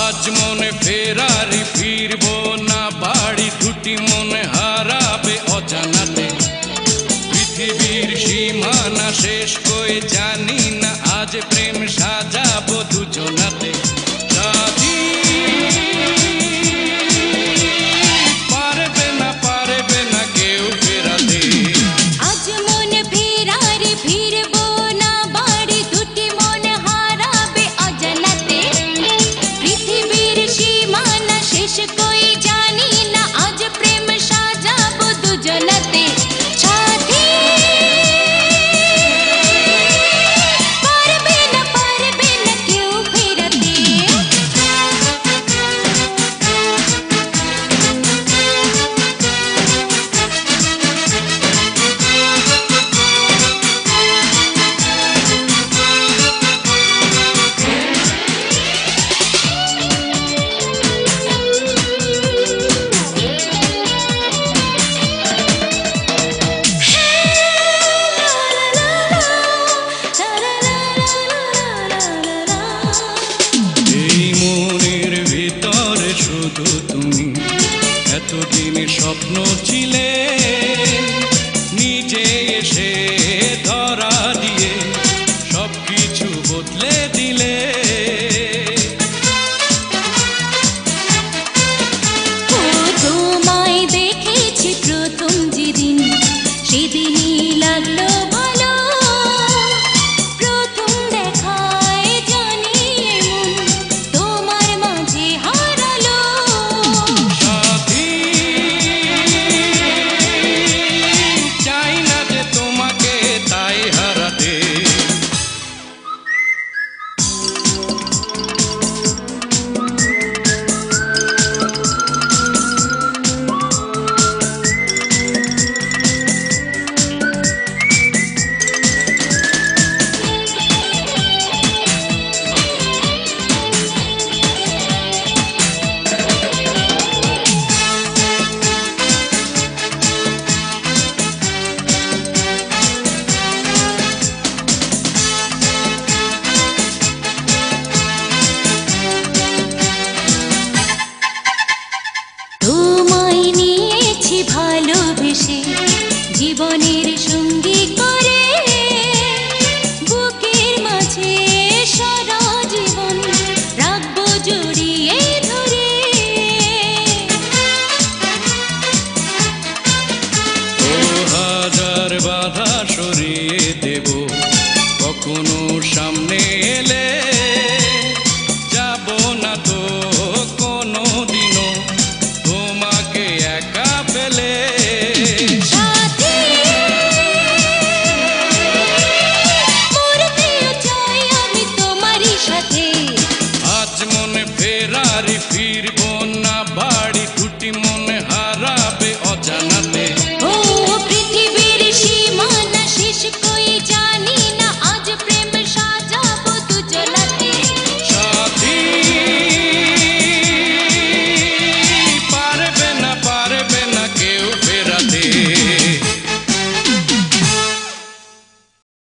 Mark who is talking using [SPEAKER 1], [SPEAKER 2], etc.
[SPEAKER 1] আজ মনে ফেরারি ফিরবো না বাড়ি, দুটি মনে হারাবে অজানাতে। পৃথিবীর সীমানা শেষ করে জানি না, আজ প্রেম সাজাবো দুজনাতে। পারবে না কেউ ফেরাতে।
[SPEAKER 2] আজ মনে ফেরারি ফিরবো না বাড়ি, দুটি মনে হারাবে অজানাতে। পৃথিবীর সীমানা শেষ করে জানি না, আজ প্রেম সাজাবো দুজনাতে। সাথী পারবে না কেউ ফেরাতে।
[SPEAKER 1] শুধু তুমি এতদিন স্বপ্ন ছিলে, নিজে এসে ধরা দিয়ে সবকিছু বদলে দিলে।
[SPEAKER 2] তোমায় দেখেছি প্রথম যেদিন, সেদিনই লাগলো ভালো। প্রথম দেখায় জানি এমন তোমার মাঝে হারালো।
[SPEAKER 1] সাথী চাই না যে তোমাকে তাই হারাতে।
[SPEAKER 2] তোমায় নিয়েছি ভালোবেসে জীবনের সঙ্গী করে, বুকের মাঝে সারা জীবন রাখবো জড়িয়ে ধরে।
[SPEAKER 1] ও হাজার বাধা সরিয়ে দেব, কখনো সামনে এলে যাব না তো কোনো দিনও তোমাকে একা পেলে।
[SPEAKER 2] সাথী মরতেও চাই আমি তোমারই সাথে।
[SPEAKER 1] আজ মনে ফেরারি ফিরবো